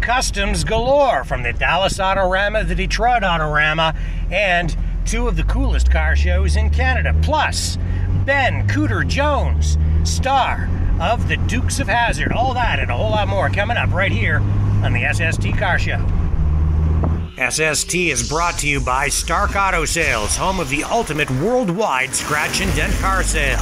customs galore, from the Dallas Autorama, the Detroit Autorama, and two of the coolest car shows in Canada. Plus, Ben Cooter Jones, star of the Dukes of Hazzard. All that and a whole lot more coming up right here on the SST Car Show. SST is brought to you by Stark Auto Sales, home of the ultimate worldwide scratch and dent car sale.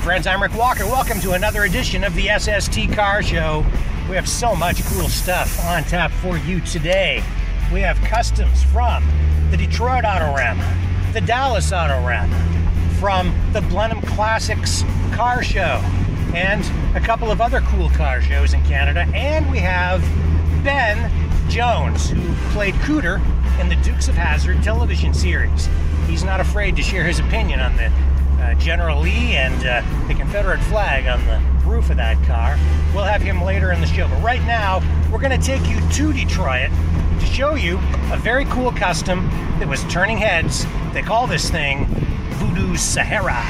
Friends, I'm Rick Walker. Welcome to another edition of the SST Car Show. We have so much cool stuff on tap for you today. We have customs from the Detroit Autorama, the Dallas Autorama, from the Blenheim Classics Car Show, and a couple of other cool car shows in Canada. And we have Ben Jones, who played Cooter in the Dukes of Hazzard television series. He's not afraid to share his opinion on the General Lee and the Confederate flag on the roof of that car. We'll have him later in the show. But right now, we're going to take you to Detroit to show you a very cool custom that was turning heads. They call this thing Voodoo Sahara.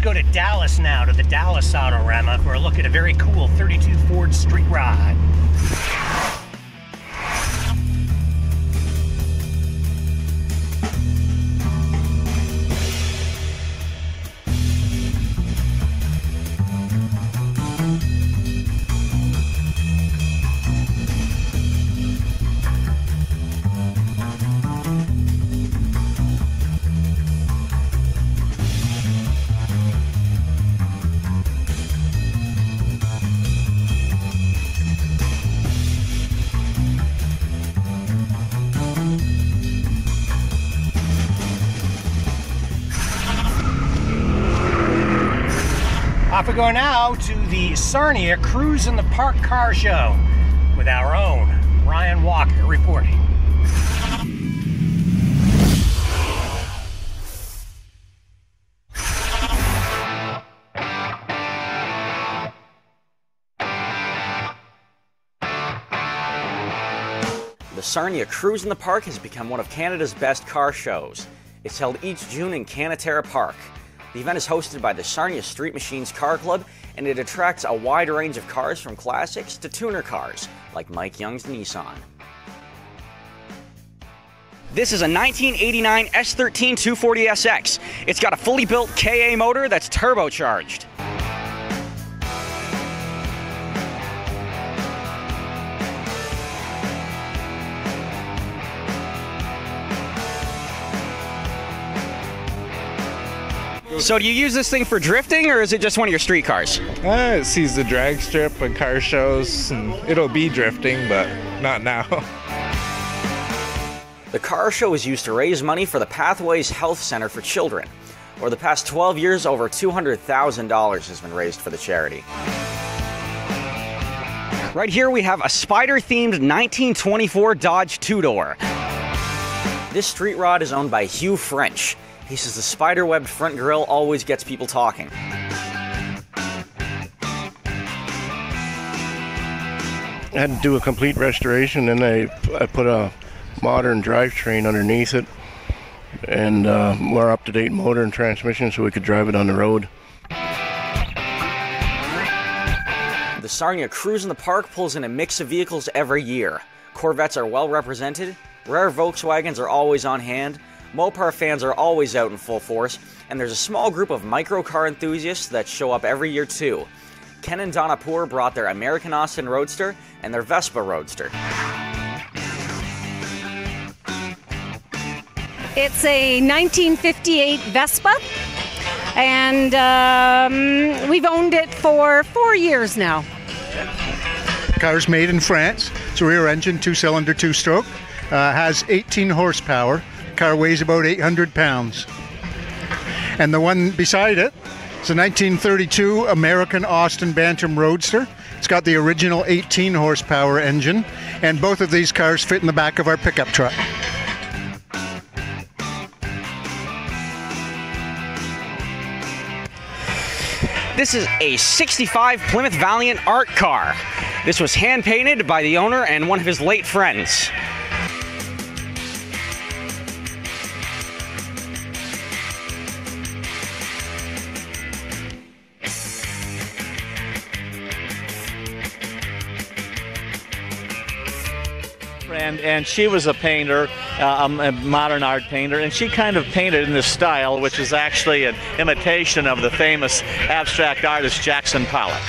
Go to Dallas now, to the Dallas Autorama, for a look at a very cool 32 Ford Street Rod. Off we go now to the Sarnia Cruise in the Park Car Show with our own Ryan Walker reporting. The Sarnia Cruise in the Park has become one of Canada's best car shows. It's held each June in Canaterra Park. The event is hosted by the Sarnia Street Machines Car Club, and it attracts a wide range of cars from classics to tuner cars, like Mike Young's Nissan. This is a 1989 S13 240SX. It's got a fully built KA motor that's turbocharged. So do you use this thing for drifting, or is it just one of your street cars? It sees the drag strip at car shows, and it'll be drifting, but not now. The car show is used to raise money for the Pathways Health Center for Children. Over the past 12 years, over $200,000 has been raised for the charity. Right here we have a spider-themed 1924 Dodge two-door. This street rod is owned by Hugh French. He says the spider-webbed front grille always gets people talking. had to do a complete restoration, and I put a modern drivetrain underneath it and more up-to-date motor and transmission so we could drive it on the road. The Sarnia Cruise in the Park pulls in a mix of vehicles every year. Corvettes are well represented, rare Volkswagens are always on hand, Mopar fans are always out in full force, and there's a small group of microcar enthusiasts that show up every year too. Ken and Donna Poor brought their American Austin Roadster and their Vespa Roadster. It's a 1958 Vespa, and we've owned it for 4 years now. Car's made in France. It's a rear engine, 2-cylinder, 2-stroke. Has 18 horsepower. Car weighs about 800 pounds. And the one beside it, it's a 1932 American Austin Bantam Roadster. It's got the original 18 horsepower engine, and both of these cars fit in the back of our pickup truck. This is a 65 Plymouth Valiant art car. This was hand-painted by the owner and one of his late friends. And she was a painter, a modern art painter, and she kind of painted in this style, which is actually an imitation of the famous abstract artist Jackson Pollock.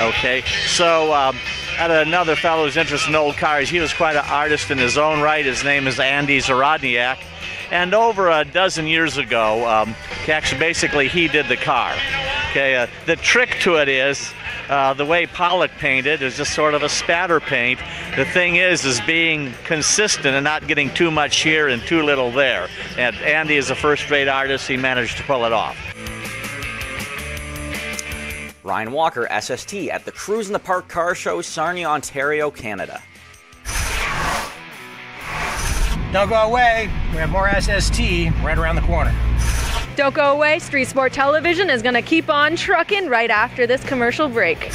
Okay, so had another fellow who's interested in old cars. He was quite an artist in his own right. His name is Andy Zarodniak. And over a dozen years ago, basically he did the car. Okay, the trick to it is the way Pollock painted is just sort of a spatter paint. The thing is being consistent and not getting too much here and too little there. And Andy is a first-rate artist. He managed to pull it off. Ryan Walker, SST, at the Cruise in the Park Car Show, Sarnia, Ontario, Canada. Don't go away. We have more SST right around the corner. Don't go away. Street Sport Television is going to keep on trucking right after this commercial break.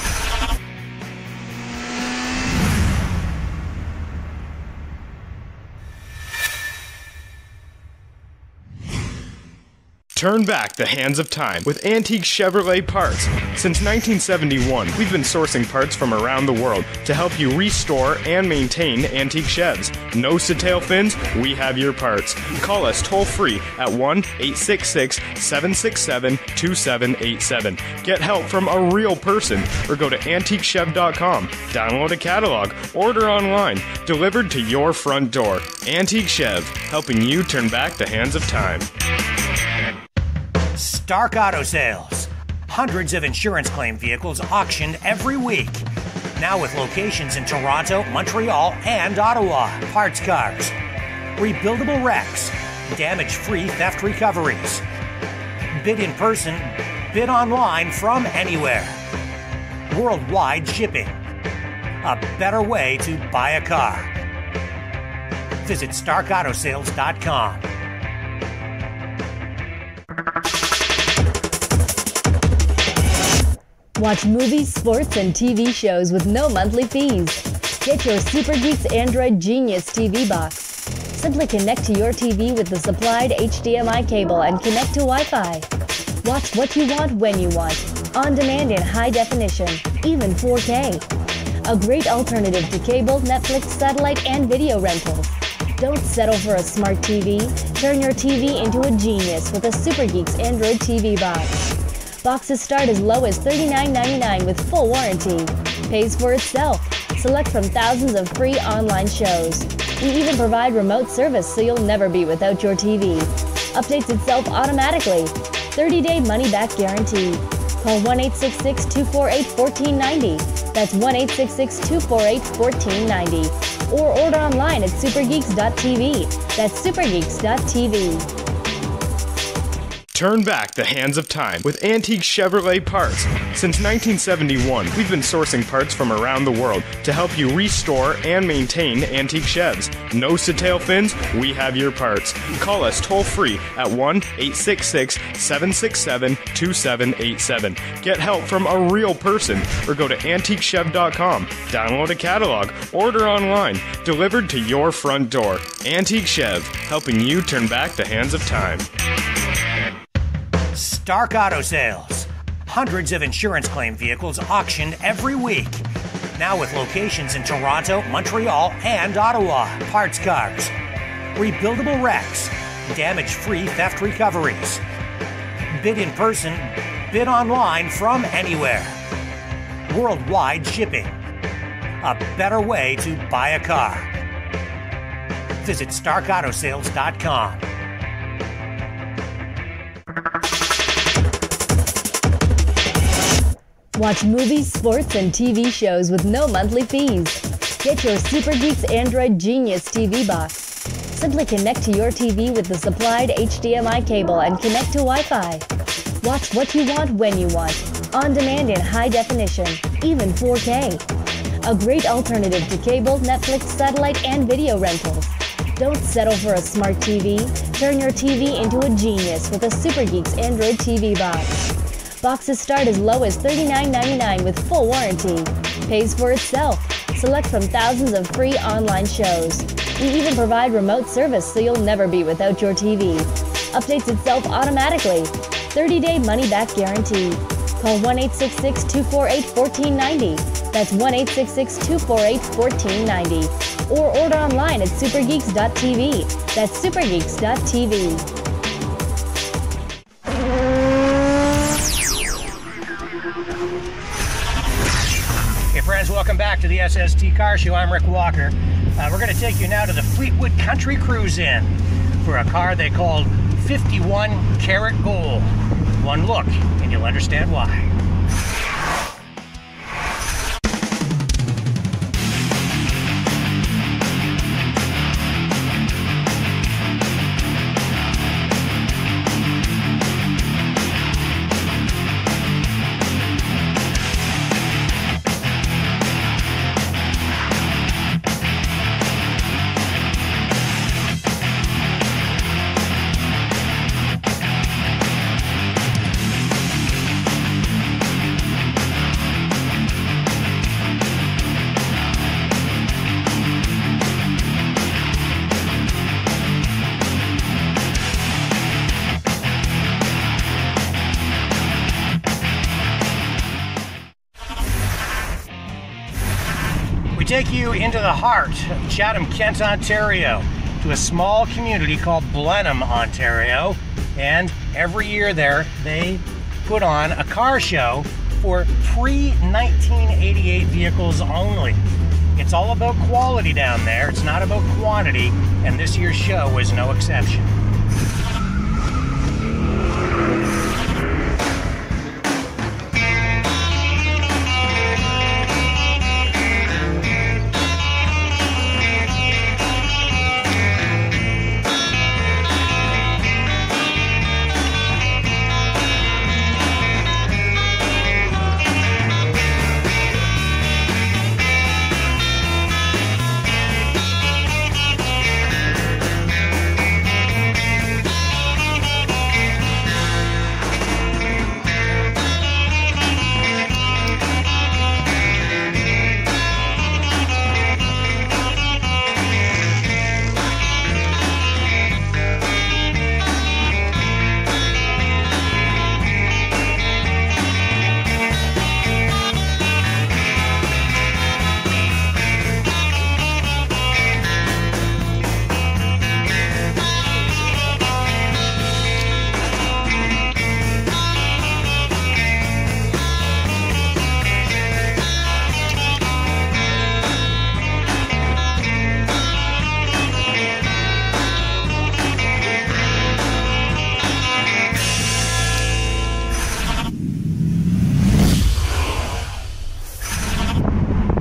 Turn back the hands of time with Antique Chevrolet Parts. Since 1971, we've been sourcing parts from around the world to help you restore and maintain antique Chevs. Nose to tail fins, we have your parts. Call us toll free at 1-866-767-2787. Get help from a real person or go to antiquechev.com. Download a catalog, order online, delivered to your front door. Antique Chev, helping you turn back the hands of time. Stark Auto Sales. Hundreds of insurance claim vehicles auctioned every week. Now with locations in Toronto, Montreal, and Ottawa. Parts cars, rebuildable wrecks, damage-free theft recoveries. Bid in person, bid online from anywhere. Worldwide shipping. A better way to buy a car. Visit StarkAutoSales.com. Watch movies, sports, and TV shows with no monthly fees. Get your Super Geeks Android Genius TV box. Simply connect to your TV with the supplied HDMI cable and connect to Wi-Fi. Watch what you want when you want, on demand in high definition, even 4K. A great alternative to cable, Netflix, satellite, and video rentals. Don't settle for a smart TV. Turn your TV into a genius with a Super Geeks Android TV box. Boxes start as low as $39.99 with full warranty. Pays for itself. Select from thousands of free online shows. We even provide remote service so you'll never be without your TV. Updates itself automatically. 30-day money-back guarantee. Call 1-866-248-1490. That's 1-866-248-1490. Or order online at supergeeks.tv. That's supergeeks.tv. Turn back the hands of time with antique Chevrolet parts. Since 1971, we've been sourcing parts from around the world to help you restore and maintain antique Chevs. Nose to tail fins, we have your parts. Call us toll free at 1-866-767-2787. Get help from a real person or go to antiquechev.com. Download a catalog, order online, delivered to your front door. Antique Chev, helping you turn back the hands of time. Stark Auto Sales. Hundreds of insurance claim vehicles auctioned every week. Now with locations in Toronto, Montreal, and Ottawa. Parts cars, rebuildable wrecks, damage-free theft recoveries. Bid in person, bid online from anywhere. Worldwide shipping. A better way to buy a car. Visit StarkAutoSales.com. Watch movies, sports, and TV shows with no monthly fees. Get your Super Geeks Android Genius TV box. Simply connect to your TV with the supplied HDMI cable and connect to Wi-Fi. Watch what you want when you want, on demand in high definition, even 4K. A great alternative to cable, Netflix, satellite, and video rentals. Don't settle for a smart TV. Turn your TV into a genius with a Super Geeks Android TV box. Boxes start as low as $39.99 with full warranty. Pays for itself. Select from thousands of free online shows. We even provide remote service so you'll never be without your TV. Updates itself automatically. 30-day money-back guarantee. Call 1-866-248-1490. That's 1-866-248-1490. Or order online at supergeeks.tv. That's supergeeks.tv. Hey friends, welcome back to the SST Car Show. I'm Rick Walker. We're going to take you now to the Fleetwood Country Cruise In for a car they called 51 Karat Gold. One look and you'll understand why. We take you into the heart of Chatham, Kent, Ontario, to a small community called Blenheim, Ontario. And every year there, they put on a car show for pre-1988 vehicles only. It's all about quality down there. It's not about quantity, and this year's show was no exception.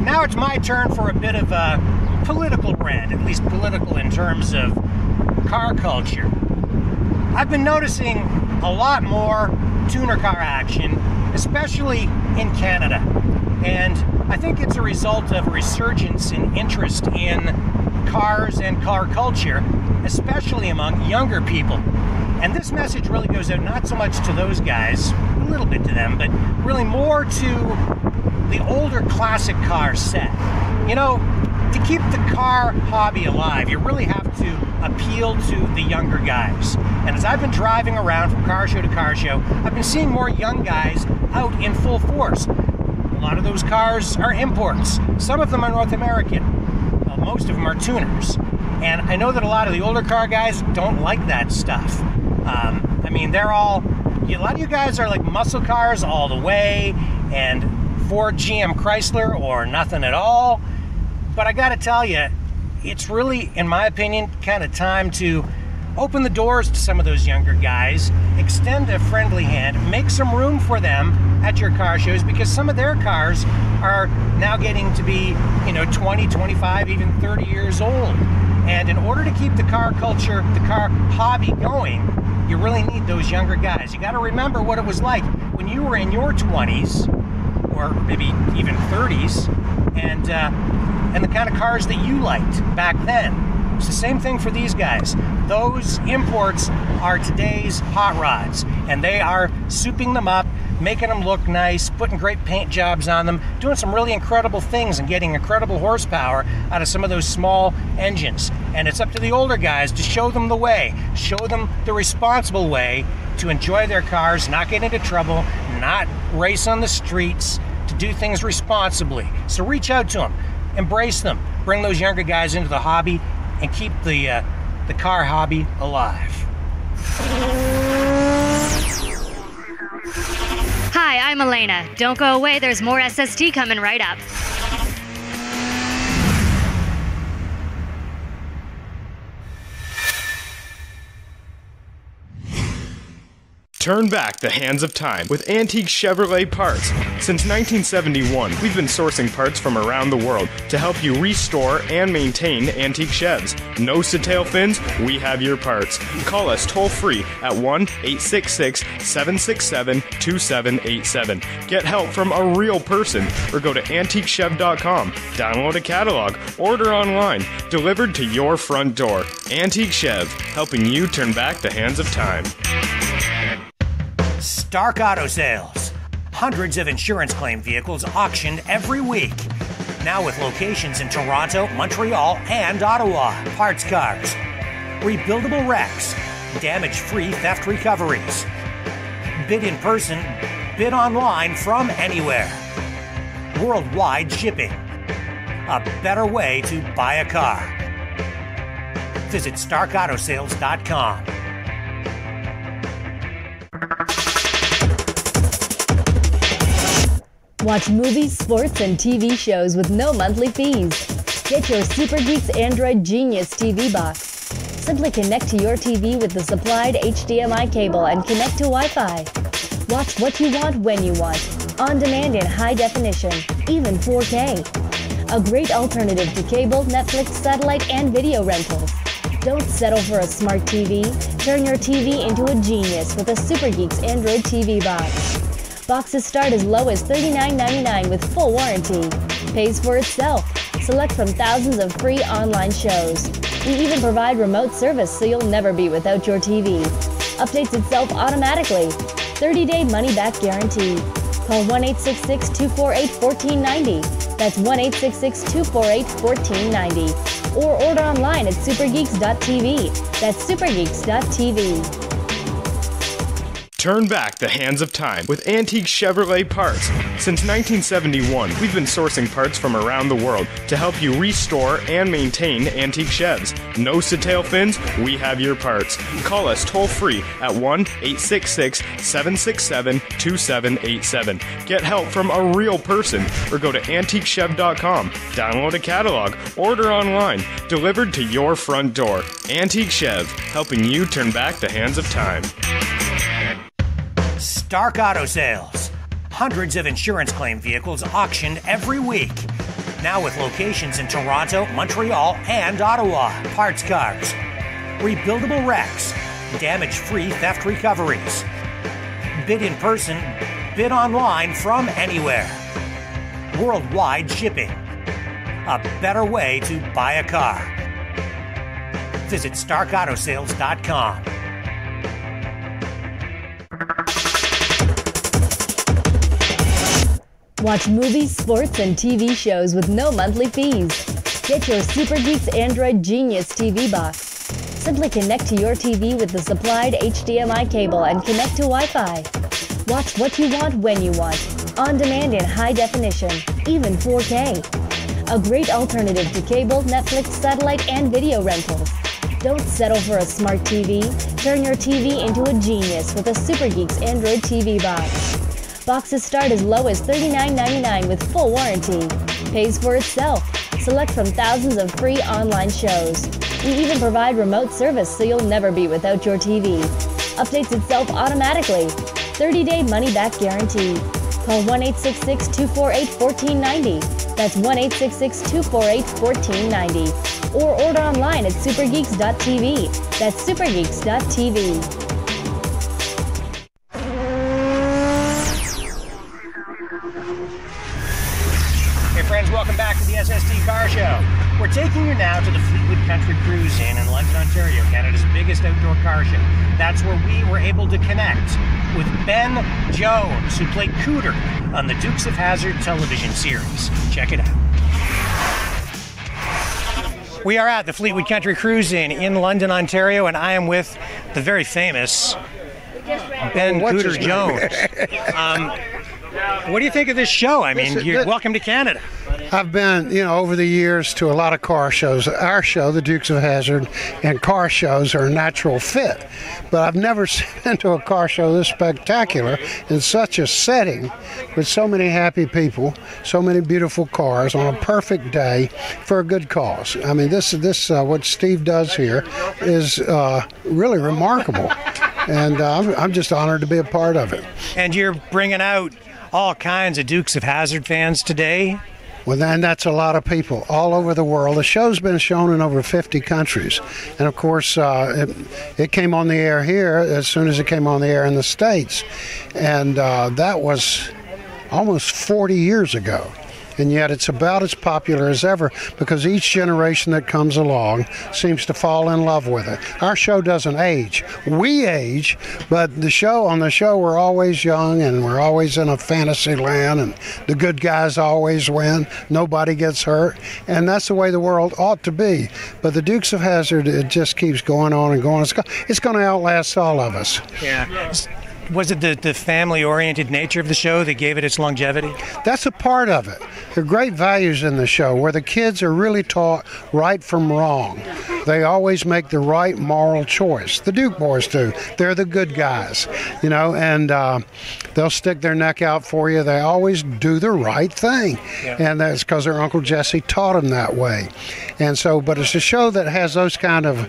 Now it's my turn for a bit of a political rant, at least political in terms of car culture. I've been noticing a lot more tuner car action, especially in Canada. And I think it's a result of a resurgence in interest in cars and car culture, especially among younger people. And this message really goes out not so much to those guys, a little bit to them, but really more to the older classic car set. You know, to keep the car hobby alive, you really have to appeal to the younger guys. And as I've been driving around from car show to car show, I've been seeing more young guys out in full force. A lot of those cars are imports. Some of them are North American. Well, most of them are tuners. And I know that a lot of the older car guys don't like that stuff. I mean, a lot of you guys are like muscle cars all the way, and Ford, GM, Chrysler, or nothing at all. But I gotta tell you, it's really, in my opinion, kind of time to open the doors to some of those younger guys, extend a friendly hand, make some room for them at your car shows, because some of their cars are now getting to be, 20, 25, even 30 years old. And in order to keep the car culture, the car hobby going, you really need those younger guys. You got to remember what it was like when you were in your 20s, or maybe even 30s, and the kind of cars that you liked back then. It's the same thing for these guys. Those imports are today's hot rods, and they are souping them up, making them look nice, putting great paint jobs on them, doing some really incredible things and getting incredible horsepower out of some of those small engines. And it's up to the older guys to show them the way, show them the responsible way to enjoy their cars, not get into trouble, not race on the streets, to do things responsibly. So reach out to them, embrace them, bring those younger guys into the hobby, and keep the car hobby alive. Hi, I'm Elena. Don't go away, there's more SST coming right up. Turn back the hands of time with antique Chevrolet parts. Since 1971, we've been sourcing parts from around the world to help you restore and maintain antique Chevs. Nose to tail fins, we have your parts. Call us toll free at 1-866-767-2787. Get help from a real person, or go to antiquechev.com. Download a catalog, order online, delivered to your front door. Antique Chev, helping you turn back the hands of time. Stark Auto Sales. Hundreds of insurance claim vehicles auctioned every week. Now with locations in Toronto, Montreal, and Ottawa. Parts cars, rebuildable wrecks, damage-free theft recoveries. Bid in person, bid online from anywhere. Worldwide shipping. A better way to buy a car. Visit StarkAutoSales.com. Watch movies, sports, and TV shows with no monthly fees. Get your Super Geeks Android Genius TV box. Simply connect to your TV with the supplied HDMI cable and connect to Wi-Fi. Watch what you want when you want, on demand in high definition, even 4K. A great alternative to cable, Netflix, satellite, and video rentals. Don't settle for a smart TV. Turn your TV into a genius with a Super Geeks Android TV box. Boxes start as low as $39.99 with full warranty. Pays for itself. Select from thousands of free online shows. We even provide remote service so you'll never be without your TV. Updates itself automatically. 30-day money-back guarantee. Call 1-866-248-1490. That's 1-866-248-1490. Or order online at supergeeks.tv. That's supergeeks.tv. Turn back the hands of time with antique Chevrolet parts. Since 1971, we've been sourcing parts from around the world to help you restore and maintain antique Chevs. Nose to tail fins, we have your parts. Call us toll free at 1-866-767-2787. Get help from a real person, or go to antiquechev.com. Download a catalog, order online, delivered to your front door. Antique Chev, helping you turn back the hands of time. Stark Auto Sales. Hundreds of insurance claim vehicles auctioned every week. Now with locations in Toronto, Montreal, and Ottawa. Parts cars, rebuildable wrecks, damage-free theft recoveries. bid in person, bid online from anywhere. Worldwide shipping. A better way to buy a car. Visit StarkAutoSales.com. Watch movies, sports, and TV shows with no monthly fees. Get your Super Geeks Android Genius TV box. Simply connect to your TV with the supplied HDMI cable and connect to Wi-Fi. Watch what you want when you want, on demand in high definition, even 4K. A great alternative to cable, Netflix, satellite, and video rentals. Don't settle for a smart TV. Turn your TV into a genius with a Super Geeks Android TV box. Boxes start as low as $39.99 with full warranty. Pays for itself. Select from thousands of free online shows. We even provide remote service so you'll never be without your TV. Updates itself automatically. 30-day money-back guarantee. Call 1-866-248-1490. That's 1-866-248-1490. Or order online at supergeeks.tv. That's supergeeks.tv. Hey friends, welcome back to the SST Car Show. We're taking you now to the Fleetwood Country Cruise Inn in London, Ontario, Canada's biggest outdoor car show. That's where we were able to connect with Ben Jones, who played Cooter on the Dukes of Hazzard television series. Check it out. We are at the Fleetwood Country Cruise Inn in London, Ontario, and I am with the very famous Ben Cooter Jones. What do you think of this show? I mean, you're welcome to Canada. I've been, over the years to a lot of car shows. Our show, the Dukes of Hazzard, and car shows are a natural fit. But I've never been to a car show this spectacular in such a setting with so many happy people, so many beautiful cars on a perfect day for a good cause. I mean, this what Steve does here is really remarkable. And I'm just honored to be a part of it. And you're bringing out all kinds of Dukes of Hazzard fans today. Well, then that's a lot of people all over the world. The show's been shown in over 50 countries. And, of course, it came on the air here as soon as it came on the air in the States. And that was almost 40 years ago. And yet it's about as popular as ever because each generation that comes along seems to fall in love with it. Our show doesn't age. We age, but on the show we're always young and we're always in a fantasy land and the good guys always win. Nobody gets hurt. And that's the way the world ought to be. But the Dukes of Hazzard, it just keeps going on and going. It's going to outlast all of us. Yeah. Was it the family-oriented nature of the show that gave it its longevity? That's a part of it. There are great values in the show where the kids are really taught right from wrong. They always make the right moral choice. The Duke boys do. They're the good guys, and they'll stick their neck out for you. They always do the right thing. Yeah. And that's because their Uncle Jesse taught them that way. And so, but it's a show that has those kind of,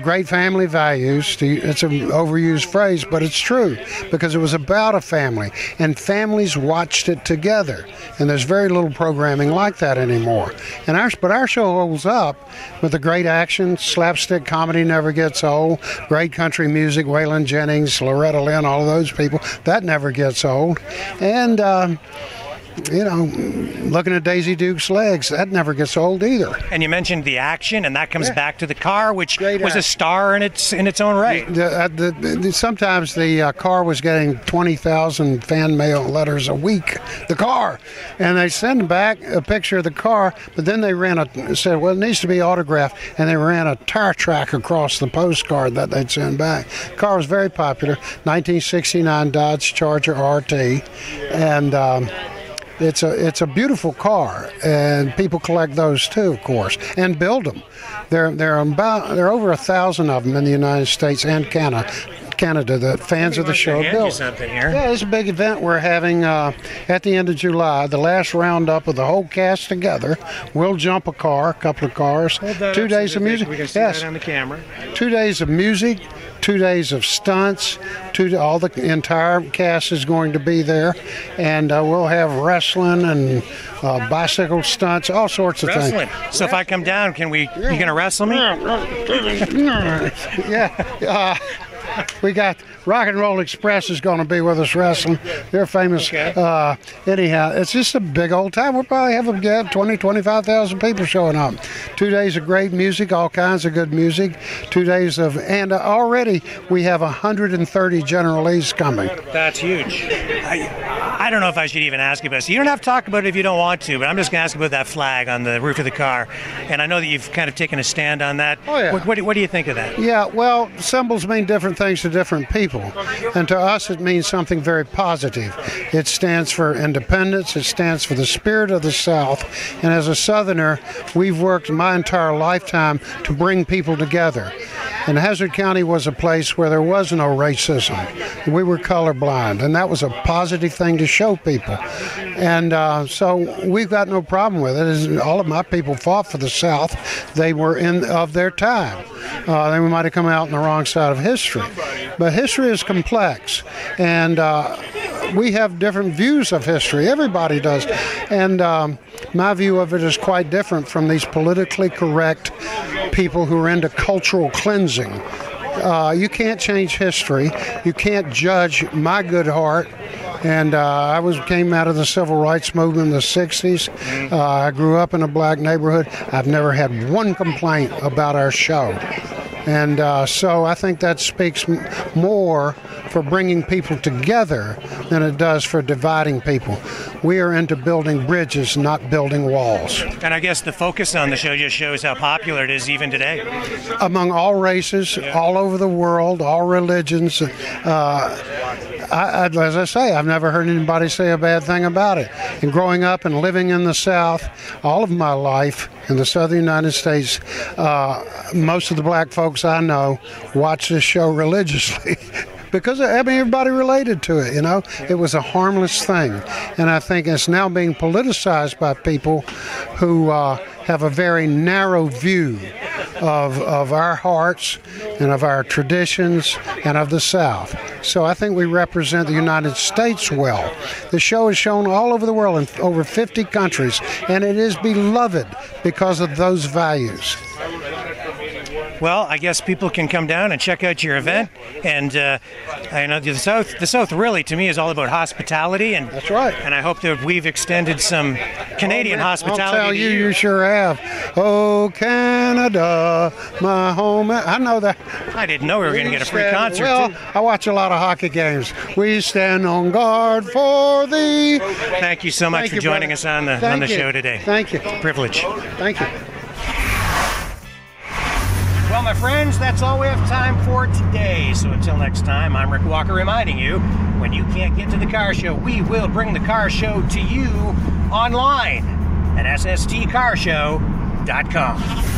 great family values. It's an overused phrase, but it's true. Because it was about a family, and families watched it together, and there's very little programming like that anymore. But our show holds up with the great action, slapstick comedy never gets old, great country music, Waylon Jennings, Loretta Lynn, all of those people, that never gets old, and looking at Daisy Duke's legs, that never gets old either. And you mentioned the action, and that comes back to the car, which was a star in its own right. Sometimes the car was getting 20,000 fan mail letters a week, the car. And they send back a picture of the car, but then they said, well, it needs to be autographed, and they ran a tire track across the postcard that they'd send back. The car was very popular, 1969 Dodge Charger RT, and it's a beautiful car, and people collect those too, of course, and build them. There are over 1,000 of them in the United States and Canada that fans of the show build. Something here. Yeah, it's a big event we're having at the end of July, the last roundup of the whole cast together. We'll jump a couple of cars, 2 days of music. We can see that on the camera. 2 days of music. 2 days of stunts. All the entire cast is going to be there, and we'll have wrestling and bicycle stunts, all sorts of things. So if I come down, you gonna wrestle me? Yeah. We got Rock and Roll Express is going to be with us wrestling. They're famous. Anyhow, it's just a big old time. We'll probably have 20, 25,000 people showing up. 2 days of great music, all kinds of good music. 2 days of, and already we have 130 General Lees coming. That's huge. I don't know if I should even ask you about this. You don't have to talk about it if you don't want to, but I'm just going to ask about that flag on the roof of the car. And I know that you've kind of taken a stand on that. Oh, yeah. What do you think of that? Yeah, well, symbols mean different things to different people. And to us, it means something very positive. It stands for independence. It stands for the spirit of the South. And as a Southerner, we've worked my entire lifetime to bring people together. And Hazard County was a place where there was no racism. We were colorblind, and that was a positive thing to show people. And so we've got no problem with it. All of my people fought for the South. They were of their time. They might have come out on the wrong side of history. But history is complex, and we have different views of history. Everybody does. And my view of it is quite different from these politically correct people who are into cultural cleansing. You can't change history. You can't judge my good heart. And I came out of the civil rights movement in the 60s. I grew up in a black neighborhood. I've never had one complaint about our show. And so I think that speaks more for bringing people together than it does for dividing people. We are into building bridges, not building walls. And I guess the focus on the show just shows how popular it is even today. Among all races, all over the world, all religions. As I say, I've never heard anybody say a bad thing about it. And growing up and living in the South, all of my life in the southern United States, most of the black folks I know watch this show religiously. Because everybody related to it, It was a harmless thing. And I think it's now being politicized by people who have a very narrow view of our hearts and of our traditions and of the South. So I think we represent the United States well. The show is shown all over the world in over 50 countries, and it is beloved because of those values. Well, I guess people can come down and check out your event, and I know the South really, to me, is all about hospitality, and that's right. And I hope that we've extended some Canadian hospitality. I'll tell to you, you sure have. Oh, Canada, my home. I know that. I didn't know we were going to get a free concert. Well, too. I watch a lot of hockey games. We stand on guard for thee. Thank you so much for joining us on the show today. Thank you. Privilege. Thank you. Well, my friends, that's all we have time for today. So until next time, I'm Rick Walker reminding you, when you can't get to the car show, we will bring the car show to you online at SSTcarshow.com.